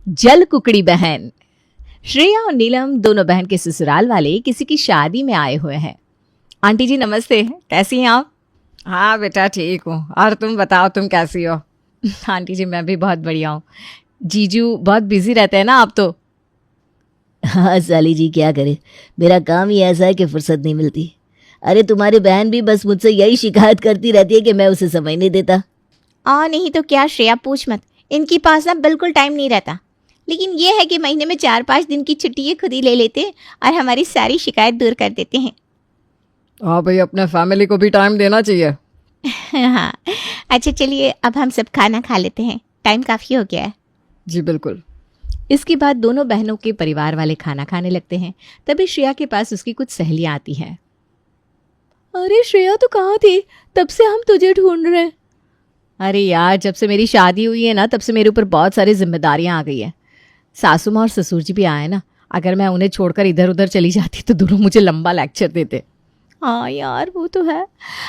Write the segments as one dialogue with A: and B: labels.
A: जल कुकड़ी बहन। श्रेया और नीलम दोनों बहन के ससुराल वाले किसी की शादी में आए हुए हैं। आंटी जी नमस्ते, कैसी हैं आप?
B: हाँ बेटा ठीक हूँ, और तुम बताओ तुम कैसी हो?
A: आंटी जी मैं भी बहुत बढ़िया हूँ। जीजू बहुत बिजी रहते हैं ना आप तो?
C: हाँ साली जी क्या करे, मेरा काम ही ऐसा है कि फुर्सत नहीं मिलती। अरे तुम्हारी बहन भी बस मुझसे यही शिकायत करती रहती है कि मैं उसे समय नहीं देता।
D: नहीं तो क्या श्रेया, पूछ मत, इनके पास ना बिल्कुल टाइम नहीं रहता। लेकिन ये है कि महीने में 4-5 दिन की छुट्टी ये खुद ही ले लेते हैं और हमारी सारी शिकायत दूर कर देते हैं।
B: हाँ भाई, अपने फैमिली को भी टाइम देना चाहिए।
D: हाँ, अच्छा चलिए अब हम सब खाना खा लेते हैं, टाइम काफ़ी हो गया है।
B: जी बिल्कुल।
A: इसके बाद दोनों बहनों के परिवार वाले खाना खाने लगते हैं। तभी श्रेया के पास उसकी कुछ सहेलियां आती हैं। अरे श्रेया तो कहाँ थी, तब से हम तुझे ढूंढ रहे हैं। अरे यार, जब से मेरी शादी हुई है ना तब से मेरे ऊपर बहुत सारी जिम्मेदारियां आ गई हैं। सासू माँ और ससुर जी भी आए ना, अगर मैं उन्हें छोड़कर इधर उधर चली जाती तो दोनों मुझे लंबा लेक्चर देते। हाँ यार वो तो है।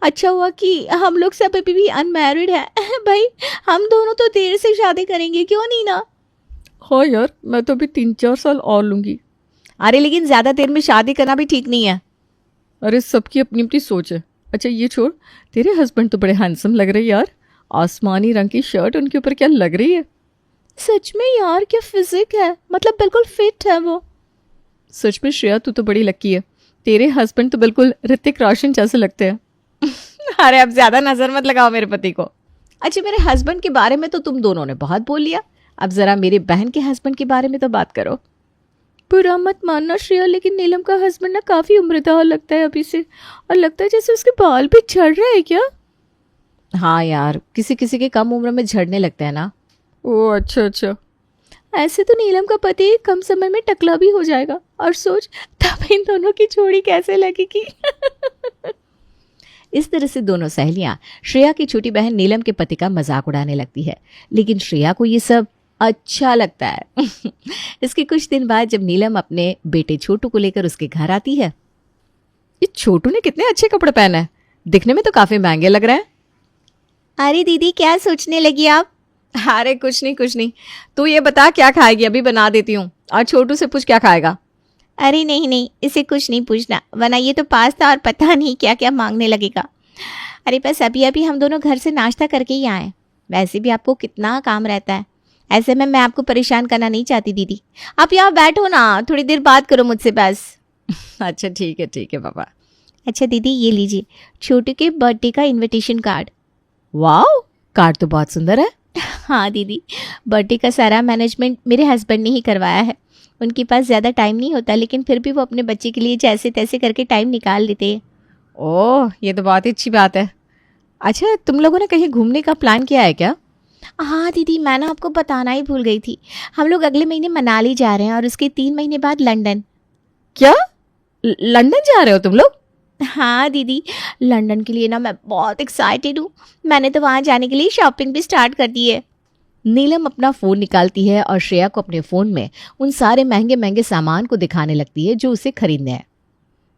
A: अच्छा हुआ कि हम लोग सब अभी भी अनमैरिड है। भाई हम दोनों तो देर से शादी करेंगे, क्यों नहीं ना?
B: हाँ यार, मैं तो अभी 3-4 साल और लूँगी।
A: अरे लेकिन ज़्यादा देर में शादी करना भी ठीक नहीं है।
B: अरे सबकी अपनी अपनी सोच है। अच्छा ये छोड़, तेरे हस्बैंड तो बड़े हैंडसम लग रहे यार। आसमानी रंग की शर्ट उनके ऊपर क्या लग रही है?
A: सच में यार, क्या फिजिक है, मतलब बिल्कुल फिट है वो।
B: सच में श्रेया तू तो बड़ी लकी है, तेरे हस्बैंड तो बिल्कुल ऋतिक रोशन जैसे लगते हैं।
A: अरे अब ज़्यादा नज़र मत लगाओ मेरे पति को। अच्छा मेरे हस्बैंड के बारे में तो तुम दोनों ने बहुत बोल लिया, अब ज़रा मेरी बहन के हस्बैंड के बारे में तो बात करो। बुरा मत मानना श्रेया, लेकिन नीलम का हस्बैंड ना काफ़ी उम्रदार लगता है अभी से, और लगता है जैसे उसके बाल भी झड़ रहे हैं क्या? हाँ यार, किसी किसी के कम उम्र में झड़ने लगते हैं ना।
B: ओह अच्छा अच्छा।
A: ऐसे तो नीलम का पति कम समय में टकला भी हो जाएगा, और सोच तब इन दोनों की जोड़ी कैसे लगेगी। इस तरह से दोनों सहेलियां श्रेया की छोटी बहन नीलम के पति का मजाक उड़ाने लगती है, लेकिन श्रेया को ये सब अच्छा लगता है। इसके कुछ दिन बाद जब नीलम अपने बेटे छोटू को लेकर उसके घर आती है। ये छोटू ने कितने अच्छे कपड़े पहने हैं, दिखने में तो काफी महंगे लग रहे हैं।
D: अरे दीदी क्या सोचने लगी आप?
A: अरे कुछ नहीं, तू ये बता क्या खाएगी, अभी बना देती हूँ, और छोटू से पूछ क्या खाएगा।
D: अरे नहीं, इसे कुछ नहीं पूछना, वरना ये तो पास्ता और पता नहीं क्या क्या मांगने लगेगा। अरे बस अभी हम दोनों घर से नाश्ता करके ही आए। वैसे भी आपको कितना काम रहता है, ऐसे में मैं आपको परेशान करना नहीं चाहती दीदी। आप यहाँ बैठो ना, थोड़ी देर बात करो मुझसे बस।
A: अच्छा ठीक है पापा।
D: अच्छा दीदी ये लीजिए, छोटू के बर्थडे का इनविटेशन कार्ड।
A: वाह, कार्ड तो बहुत सुंदर है।
D: हाँ दीदी, बर्थडे का सारा मैनेजमेंट मेरे हस्बैंड ने ही करवाया है। उनके पास ज़्यादा टाइम नहीं होता, लेकिन फिर भी वो अपने बच्चे के लिए जैसे तैसे करके टाइम निकाल लेते हैं।
A: ओह ये तो बहुत ही अच्छी बात है। अच्छा तुम लोगों ने कहीं घूमने का प्लान किया है क्या?
D: हाँ दीदी, मैं ना आपको बताना ही भूल गई थी। हम लोग अगले महीने मनाली जा रहे हैं और उसके 3 महीने बाद लंदन।
A: क्या, लंदन जा रहे हो तुम लोग?
D: हाँ दीदी, लंदन के लिए ना मैं बहुत एक्साइटेड हूँ। मैंने तो वहाँ जाने के लिए शॉपिंग भी स्टार्ट कर दी है।
A: नीलम अपना फ़ोन निकालती है और श्रेया को अपने फ़ोन में उन सारे महंगे महंगे सामान को दिखाने लगती है जो उसे खरीदने हैं।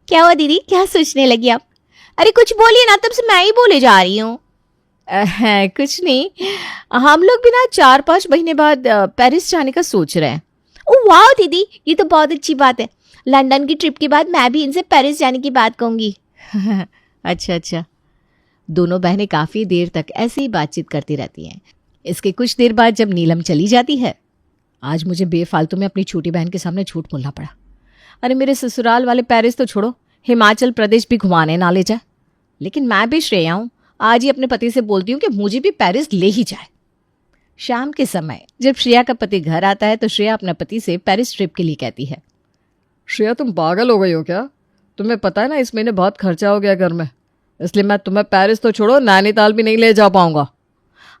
D: क्या हुआ दीदी, क्या सोचने लगी आप? अरे कुछ बोलिए ना, तब से मैं ही बोले जा रही हूँ।
A: कुछ नहीं, हम लोग भी ना 4-5 महीने बाद पेरिस जाने का सोच रहे हैं।
D: ओह वाह दीदी, ये तो बहुत अच्छी बात है। लंदन की ट्रिप के बाद मैं भी इनसे पेरिस जाने की बात कहूँगी।
A: अच्छा। दोनों बहनें काफ़ी देर तक ऐसे ही बातचीत करती रहती हैं। इसके कुछ देर बाद जब नीलम चली जाती है, आज मुझे बेफालतू में अपनी छोटी बहन के सामने झूठ बोलना पड़ा। अरे मेरे ससुराल वाले पेरिस तो छोड़ो, हिमाचल प्रदेश भी घुमाने ना ले जाए। लेकिन मैं भी श्रेया हूँ, आज ही अपने पति से बोलती हूँ कि मुझे भी पेरिस ले ही जाए। शाम के समय जब श्रेया का पति घर आता है तो श्रेया अपने पति से पेरिस ट्रिप के लिए कहती है।
B: श्रेया तुम पागल हो गई हो क्या? तुम्हें पता है ना इस महीने बहुत खर्चा हो गया घर में, इसलिए मैं तुम्हें पेरिस तो छोड़ो नैनीताल भी नहीं ले जा पाऊंगा।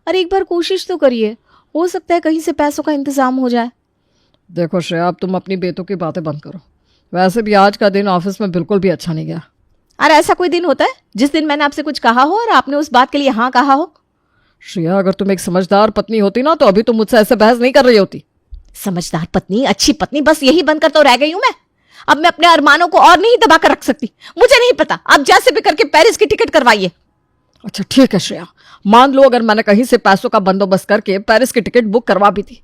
A: अरे एक बार कोशिश तो करिए, हो सकता है कहीं से पैसों का इंतजाम हो जाए।
B: देखो श्रेया, अब तुम अपनी बेतों की बातें बंद करो। वैसे भी आज का दिन ऑफिस में बिल्कुल भी अच्छा नहीं गया।
A: अरे ऐसा कोई दिन होता है जिस दिन मैंने आपसे कुछ कहा हो और आपने उस बात के लिए हाँ कहा हो?
B: श्रेया, अगर तुम एक समझदार पत्नी होती ना तो अभी तुम मुझसे ऐसे बहस नहीं कर रही होती।
A: समझदार पत्नी, अच्छी पत्नी, बस यही बनकर तो रह गई हूं मैं। अब मैं अपने अरमानों को और नहीं दबा कर रख सकती। मुझे नहीं पता, आप जैसे भी करके पेरिस की टिकट करवाइए।
B: अच्छा ठीक है श्रेया, मान लो अगर मैंने कहीं से पैसों का बंदोबस्त करके पेरिस की टिकट बुक करवा भी थी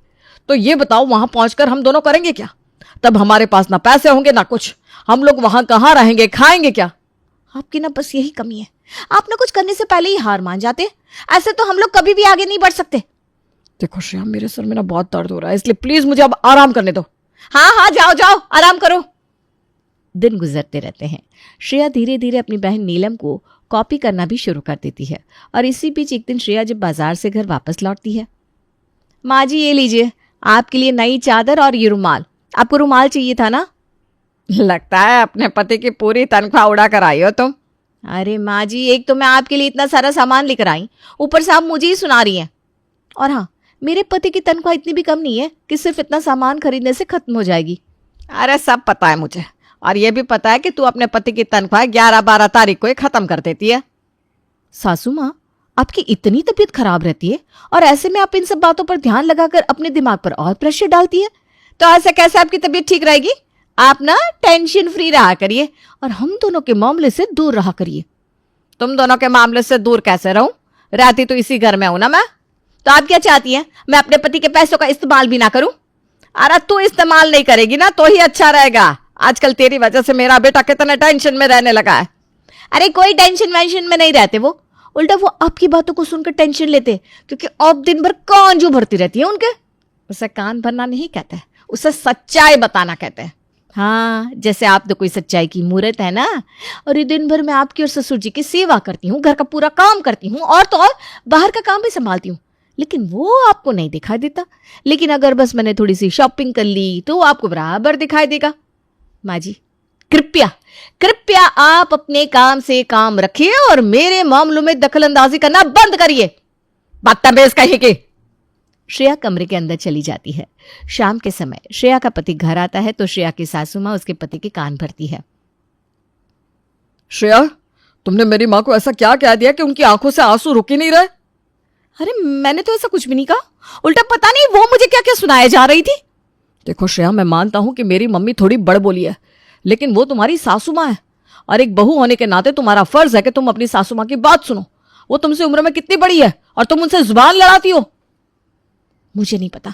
B: तो ये बताओ वहां पहुंचकर हम दोनों करेंगे क्या? तब हमारे पास ना पैसे होंगे ना कुछ, हम लोग वहां कहाँ रहेंगे, खाएंगे क्या?
D: आपकी ना बस यही कमी है, आप ना कुछ करने से पहले ही हार मान जाते। ऐसे तो हम लोग कभी भी आगे नहीं बढ़ सकते।
B: देखो श्रेया, मेरे सर में ना बहुत दर्द हो रहा है, इसलिए प्लीज मुझे अब आराम करने दो।
D: हाँ हाँ, जाओ जाओ, आराम करो।
A: दिन गुजरते रहते हैं। श्रेया धीरे धीरे अपनी बहन नीलम को कॉपी करना भी शुरू कर देती है। और इसी बीच एक दिन श्रेया जब बाजार से घर वापस लौटती है, माँ जी ये लीजिए आपके लिए नई चादर और ये रुमाल। आपको रुमाल चाहिए था ना?
B: लगता है अपने पति की पूरी तनख्वाह उड़ा कर आई हो तुम।
A: अरे माँ जी, एक तो मैं आपके लिए इतना सारा सामान लेकर आई, ऊपर से आप मुझे ही सुना रही हैं। और हाँ, मेरे पति की तनख्वाह इतनी भी कम नहीं है कि सिर्फ इतना सामान खरीदने से खत्म हो जाएगी।
B: अरे सब पता है मुझे, और ये भी पता है कि तू अपने पति की तनख्वाह 11-12 तारीख को ही खत्म कर देती है।
A: सासू माँ, आपकी इतनी तबीयत खराब रहती है और ऐसे में आप इन सब बातों पर ध्यान लगाकर अपने दिमाग पर और प्रेशर डालती है।
D: तो ऐसे कैसे आपकी तबीयत ठीक रहेगी? आप ना टेंशन फ्री रहा करिए
A: और हम दोनों के मामले से दूर रहा करिए।
B: तुम दोनों के मामले से दूर कैसे रहूं? रहती तो इसी घर में हूं ना मैं।
D: तो आप क्या चाहती हैं, मैं अपने पति के पैसों का इस्तेमाल भी ना करूं?
B: अरे तू इस्तेमाल नहीं करेगी ना तो ही अच्छा रहेगा। आजकल तेरी वजह से मेरा बेटा कितने टेंशन में रहने लगा है।
D: अरे कोई टेंशन वेंशन में नहीं रहते वो, उल्टा वो आपकी बातों को सुनकर टेंशन लेते, क्योंकि आप दिन भर कान जो भरती रहती है उनके।
B: उसे कान भरना नहीं कहते, उसे सच्चाई बताना कहते हैं।
A: हाँ, जैसे आप तो कोई सच्चाई की मूर्त है ना। और ये दिन भर मैं आपकी और ससुर जी की सेवा करती हूँ, घर का पूरा काम करती हूँ और तो और बाहर का काम भी संभालती हूँ, लेकिन वो आपको नहीं दिखाई देता। लेकिन अगर बस मैंने थोड़ी सी शॉपिंग कर ली तो आपको बराबर दिखाई देगा। माँ जी,
D: कृपया कृपया आप अपने काम से काम रखिए और मेरे मामलों में दखलंदाजी करना बंद करिए।
B: बदतमीज कहीं की।
A: श्रेया कमरे के अंदर चली जाती है। शाम के समय श्रेया का पति घर आता है तो श्रेया की सासू माँ उसके पति के कान भरती है।
B: श्रेया, तुमने मेरी माँ को ऐसा क्या कह दिया कि उनकी आंखों से आंसू रुक ही नहीं रहे?
A: अरे मैंने तो ऐसा कुछ भी नहीं कहा, उल्टा पता नहीं वो मुझे क्या क्या सुनाए जा रही थी।
B: देखो श्रेया, मैं मानता हूं कि मेरी मम्मी थोड़ी बड़बोली है, लेकिन वो तुम्हारी सासू माँ है और एक बहू होने के नाते तुम्हारा फर्ज है कि तुम अपनी सासू माँ की बात सुनो। वो तुमसे उम्र में कितनी बड़ी है और तुम उनसे जुबान लड़ाती हो।
A: मुझे नहीं पता,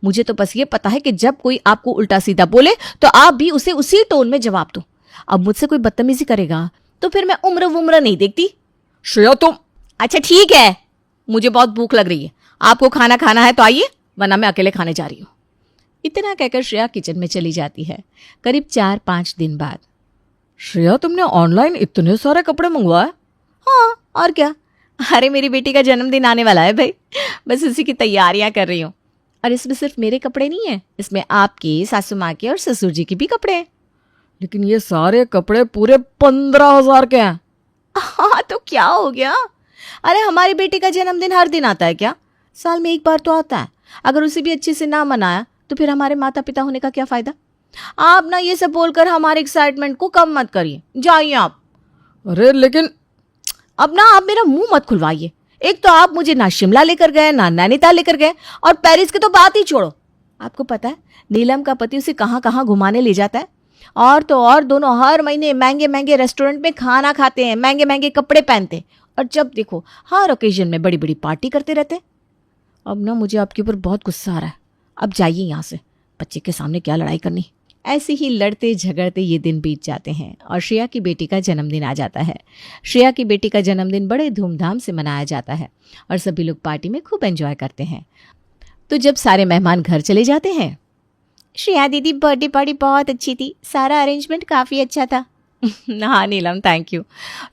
A: मुझे तो बस ये पता है कि जब कोई आपको उल्टा सीधा बोले तो आप भी उसे उसी टोन में जवाब दो। अब मुझसे कोई बदतमीजी करेगा तो फिर मैं उम्र नहीं देखती।
B: श्रेया तुम।
A: अच्छा ठीक है, मुझे बहुत भूख लग रही है, आपको खाना खाना है तो आइए, वरना मैं अकेले खाने जा रही हूँ। इतना कहकर श्रेया किचन में चली जाती है। करीब 4-5 दिन बाद।
B: श्रेया, तुमने ऑनलाइन इतने सारे कपड़े मंगवाए?
A: हाँ और क्या, अरे मेरी बेटी का जन्मदिन आने वाला है भाई, बस उसी की तैयारियां कर रही हूँ। और इसमें सिर्फ मेरे कपड़े नहीं है, इसमें आपके, सासू माँ के और ससुर जी के भी कपड़े हैं।
B: लेकिन ये सारे कपड़े पूरे 15,000 के हैं।
A: हाँ तो क्या हो गया, अरे हमारी बेटी का जन्मदिन हर दिन आता है क्या? साल में एक बार तो आता है। अगर उसे भी अच्छे से ना मनाया तो फिर हमारे माता पिता होने का क्या फायदा? आप ना ये सब बोलकर हमारे एक्साइटमेंट को कम मत करिए, जाइए आप।
B: अरे लेकिन
A: अब ना आप मेरा मुंह मत खुलवाइए। एक तो आप मुझे ना शिमला लेकर गए, ना नैनीताल लेकर गए, और पेरिस की तो बात ही छोड़ो। आपको पता है नीलम का पति उसे कहाँ कहाँ घुमाने ले जाता है, और तो और दोनों हर महीने महंगे महंगे रेस्टोरेंट में खाना खाते हैं, महंगे महंगे कपड़े पहनते हैं, और जब देखो हर ओकेजन में बड़ी बड़ी पार्टी करते रहते हैं। अब ना मुझे आपके ऊपर बहुत गुस्सा आ रहा है, अब जाइए यहाँ से, बच्चे के सामने क्या लड़ाई करनी। ऐसे ही लड़ते झगड़ते ये दिन बीत जाते हैं और श्रेया की बेटी का जन्मदिन आ जाता है। श्रेया की बेटी का जन्मदिन बड़े धूमधाम से मनाया जाता है और सभी लोग पार्टी में खूब एंजॉय करते हैं। तो जब सारे मेहमान घर चले जाते हैं,
D: श्रेया दीदी बर्थडे पार्टी बहुत अच्छी थी, सारा अरेंजमेंट काफ़ी अच्छा था।
A: हाँ नीलम, थैंक यू,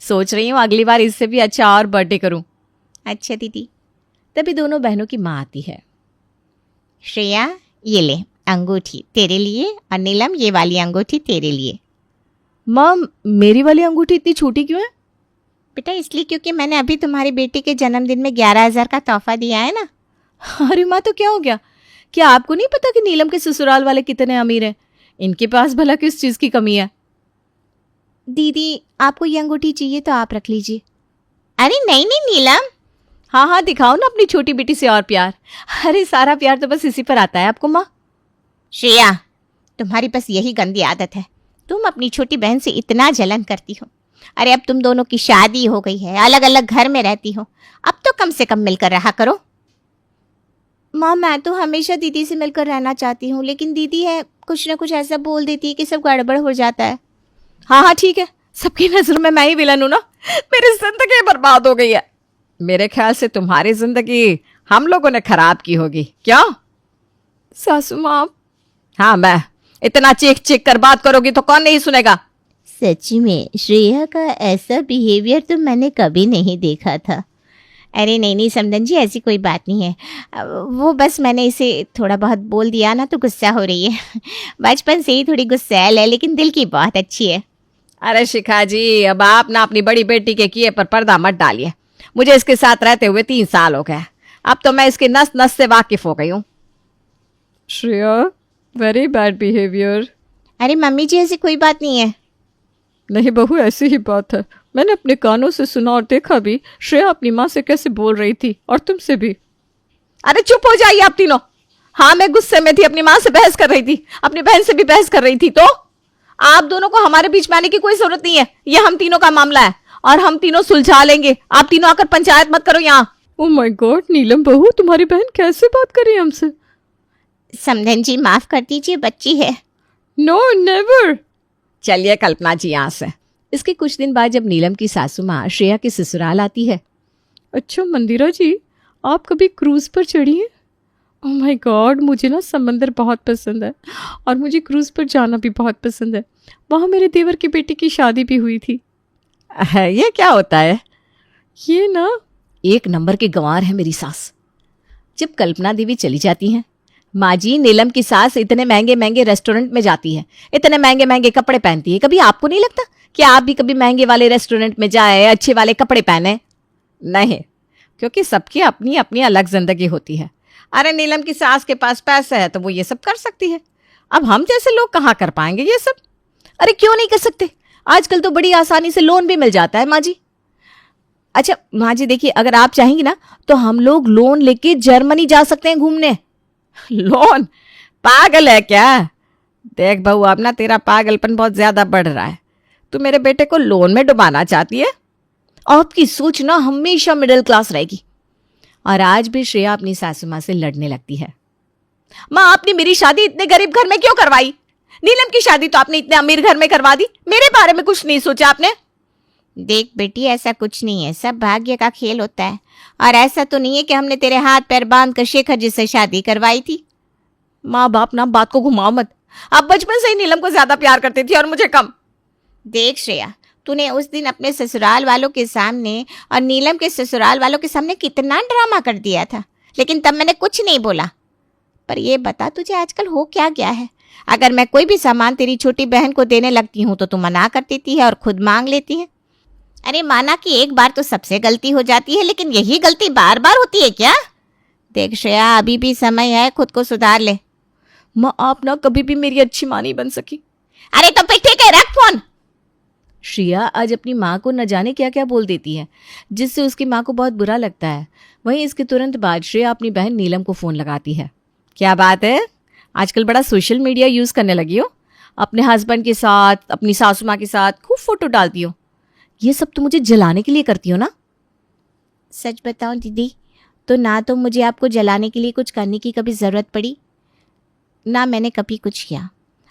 A: सोच रही हूँ अगली बार इससे भी अच्छा और बर्थडे करूँ।
D: अच्छा दीदी।
A: तभी दोनों बहनों की माँ आती है।
D: श्रेया ये ले अंगूठी तेरे लिए, और नीलम ये वाली अंगूठी तेरे लिए।
A: माँ, मेरी वाली अंगूठी इतनी छोटी क्यों है?
D: बेटा इसलिए क्योंकि मैंने अभी तुम्हारी बेटी के जन्मदिन में 11,000 का तोहफा दिया है ना।
A: अरे माँ, तो क्या हो गया? क्या आपको नहीं पता कि नीलम के ससुराल वाले कितने अमीर हैं? इनके पास भला किस चीज़ की कमी है?
D: दीदी आपको ये अंगूठी चाहिए तो आप रख लीजिए। अरे नहीं नहीं नीलम।
A: हाँ हाँ, दिखाओ ना अपनी छोटी बेटी से और प्यार। अरे सारा प्यार तो बस इसी पर आता है आपको माँ।
D: श्रेया तुम्हारी बस यही गंदी आदत है, तुम अपनी छोटी बहन से इतना जलन करती हो। अरे अब तुम दोनों की शादी हो गई है, अलग अलग घर में रहती हो, अब तो कम से कम मिलकर रहा करो। माँ मैं तो हमेशा दीदी से मिलकर रहना चाहती हूँ, लेकिन दीदी है कुछ ना कुछ ऐसा बोल देती है कि सब गड़बड़ हो जाता है।
B: हाँ हाँ ठीक है, सबकी नजर में मैं ही विलन हूं ना। मेरी जिंदगी बर्बाद हो गई है। मेरे ख्याल से तुम्हारी जिंदगी हम लोगों ने खराब की होगी, क्या?
A: सासू माँ,
B: हाँ, मैं इतना चीख चीख कर बात करोगी तो कौन नहीं सुनेगा।
D: सच में श्रेया का ऐसा बिहेवियर तो मैंने कभी नहीं देखा था। अरे नहीं नहीं समधन जी, ऐसी कोई बात नहीं है। वो बस मैंने इसे थोड़ा बहुत बोल दिया ना तो गुस्सा हो रही है। बचपन से ही थोड़ी गुस्सैल है, लेकिन दिल की बहुत अच्छी है।
B: अरे शिखा जी, अब आप ना अपनी बड़ी बेटी के किए पर पर्दा मत डालिए। मुझे इसके साथ रहते हुए 3 साल हो गए। अब तो मैं इसकी नस नस से वाकिफ हो गई हूँ।
A: Shreya, very bad behaviour.
D: अरे मम्मी जी, ऐसी कोई बात नहीं है।
A: नहीं बहू, ऐसी ही बात है। मैंने अपने कानों से सुना और देखा भी। श्रेया अपनी माँ से कैसे बोल रही थी, और तुमसे भी।
B: अरे चुप हो जाइए आप तीनों। हाँ, मैं गुस्से में थी, अपनी माँ से बहस कर रही थी, अपनी बहन से भी बहस कर रही थी। तो आप दोनों को हमारे बीच में आने की कोई जरूरत नहीं है। ये हम तीनों का मामला है और हम तीनों सुलझा लेंगे। आप तीनों आकर पंचायत मत करो यहाँ।
A: ओह माय गॉड नीलम बहू, तुम्हारी बहन कैसे बात कर रही है हमसे?
D: समधन जी माफ कर दीजिए, बच्ची है।
A: No never.
B: चलिए कल्पना जी यहाँ से।
A: इसके कुछ दिन बाद जब नीलम की सासू माँ श्रेया के ससुराल आती है। अच्छा मंदिरा जी, आप कभी क्रूज पर चढ़ी हैं? ओह माय गॉड, मुझे ना समंदर बहुत पसंद है और मुझे क्रूज पर जाना भी बहुत पसंद है। वहाँ मेरे देवर की बेटी की शादी भी हुई थी।
B: ये क्या होता है?
A: ये ना
B: 1 नंबर के गंवार है मेरी सास।
A: जब कल्पना देवी चली जाती हैं, माँ जी, नीलम की सास इतने महंगे महंगे रेस्टोरेंट में जाती है, इतने महंगे महंगे कपड़े पहनती है। कभी आपको नहीं लगता कि आप भी कभी महंगे वाले रेस्टोरेंट में जाए, अच्छे वाले कपड़े पहने?
B: नहीं, क्योंकि सबकी अपनी अपनी अलग जिंदगी होती है। अरे नीलम की सास के पास पैसा है तो वो ये सब कर सकती है। अब हम जैसे लोग कहाँ कर पाएंगे ये सब?
A: अरे क्यों नहीं कर सकते? आजकल तो बड़ी आसानी से लोन भी मिल जाता है माँ जी। अच्छा माँ जी देखिए, अगर आप चाहेंगी ना तो हम लोग लोन लेके जर्मनी जा सकते हैं घूमने।
B: लोन? पागल है क्या? देख बहू, अब ना तेरा पागलपन बहुत ज्यादा बढ़ रहा है। तू मेरे बेटे को लोन में डुबाना चाहती है?
A: आपकी सोच ना हमेशा मिडिल क्लास रहेगी। और आज भी श्रेया अपनी सासू माँ से लड़ने लगती है।
B: माँ, आपने मेरी शादी इतने गरीब घर में क्यों करवाई? नीलम की शादी तो आपने इतने अमीर घर में करवा दी। मेरे बारे में कुछ नहीं सोचा आपने?
D: देख बेटी, ऐसा कुछ नहीं है, सब भाग्य का खेल होता है। और ऐसा तो नहीं है कि हमने तेरे हाथ पैर बांध कर शेखर जी से शादी करवाई थी।
B: माँ बाप ना बात को घुमाओ मत। आप बचपन से ही नीलम को ज्यादा प्यार करती थी और मुझे कम।
D: देख श्रेया, तूने उस दिन अपने ससुराल वालों के सामने और नीलम के ससुराल वालों के सामने कितना ड्रामा कर दिया था, लेकिन तब मैंने कुछ नहीं बोला। पर ये बता, तुझे आजकल हो क्या गया है? अगर मैं कोई भी सामान तेरी छोटी बहन को देने लगती हूँ तो तू मना कर देती है और खुद मांग लेती है। अरे माना कि एक बार तो सबसे गलती हो जाती है, लेकिन यही गलती बार बार होती है क्या? देख श्रेया, अभी भी समय है, खुद को सुधार ले।
A: माँ, आप ना कभी भी मेरी अच्छी माँ नहीं बन सकी।
D: अरे तो फिर ठीक है, रख फोन।
A: श्रेया आज अपनी माँ को न जाने क्या क्या बोल देती है, जिससे उसकी माँ को बहुत बुरा लगता है। वहीं इसके तुरंत बाद श्रेया अपनी बहन नीलम को फ़ोन लगाती है।
B: क्या बात है?
A: आजकल बड़ा सोशल मीडिया यूज़ करने लगी हो। अपने हस्बैंड के साथ, अपनी सासू माँ के साथ खूब फोटो डालती हो। ये सब तो मुझे जलाने के लिए करती हो ना?
D: सच बताओ दीदी, तो ना तो मुझे आपको जलाने के लिए कुछ करने की कभी ज़रूरत पड़ी, ना मैंने कभी कुछ किया।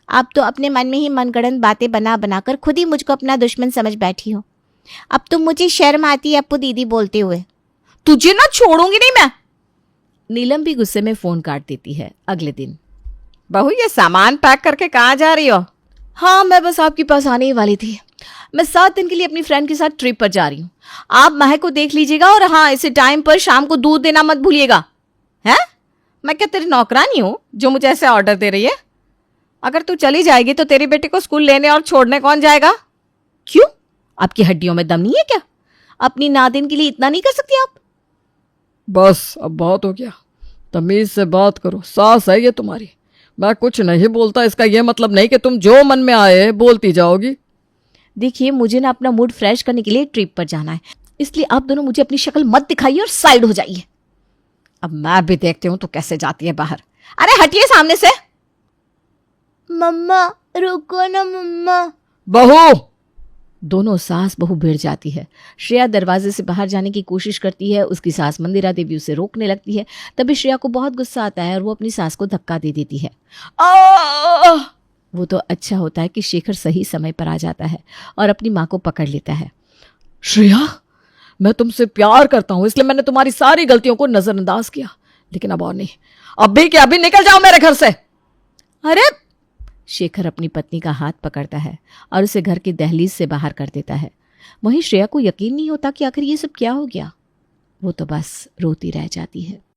D: आप तो अपने मन में ही मनगढ़ंत बातें बना बनाकर खुद ही मुझको अपना दुश्मन समझ बैठी हो। अब तो मुझे शर्म आती है अपू दीदी बोलते हुए।
B: तुझे ना छोड़ूंगी नहीं मैं।
A: नीलम भी गुस्से में फ़ोन काट देती है। अगले दिन,
B: बहू ये सामान पैक करके कहाँ जा रही हो?
A: हाँ, मैं बस आपके पास आने ही वाली थी। मैं 7 दिन के लिए अपनी फ्रेंड के साथ ट्रिप पर जा रही हूँ। आप महक को देख लीजिएगा और हाँ, इसे टाइम पर शाम को दूध देना मत भूलिएगा।
B: हैं? मैं क्या तेरी नौकरानी हूँ जो मुझे ऐसे ऑर्डर दे रही है? अगर तू चली जाएगी तो तेरी बेटी को स्कूल लेने और छोड़ने कौन जाएगा?
A: क्यों? आपकी हड्डियों में दम नहीं है क्या? अपनी नादिन के लिए इतना नहीं कर सकती आप?
E: बस अब बहुत हो गया, तमीज से बात करो। सास है ये तुम्हारी। मैं कुछ नहीं बोलता, इसका ये मतलब नहीं कि तुम जो मन में आए बोलती जाओगी।
A: देखिए, मुझे ना अपना मूड फ्रेश करने के लिए ट्रिप पर जाना है, इसलिए आप दोनों मुझे अपनी शक्ल मत दिखाइए और साइड हो जाइए।
B: अब मैं भी देखती हूँ तू कैसे जाती है बाहर। अरे हटिए सामने से।
D: मम्मा रुको ना मम्मा।
E: बहू,
A: दोनों सास बहू भिड़ जाती है। श्रेया दरवाजे से बाहर जाने की कोशिश करती है, उसकी सास मंदिरा देवी उसे रोकने लगती है। तभी श्रेया को बहुत गुस्सा आता है और वो अपनी सास को धक्का दे देती है। वो तो अच्छा होता है कि शेखर सही समय पर आ जाता है और अपनी माँ को पकड़ लेता है।
B: श्रेया, मैं तुमसे प्यार करता हूं, इसलिए मैंने तुम्हारी सारी गलतियों को नजरअंदाज किया, लेकिन अब और नहीं। अब भी क्या, अभी निकल जाओ मेरे घर से।
A: अरे! शेखर अपनी पत्नी का हाथ पकड़ता है और उसे घर की दहलीज से बाहर कर देता है। वहीं श्रेया को यकीन नहीं होता कि आखिर ये सब क्या हो गया। वो तो बस रोती रह जाती है।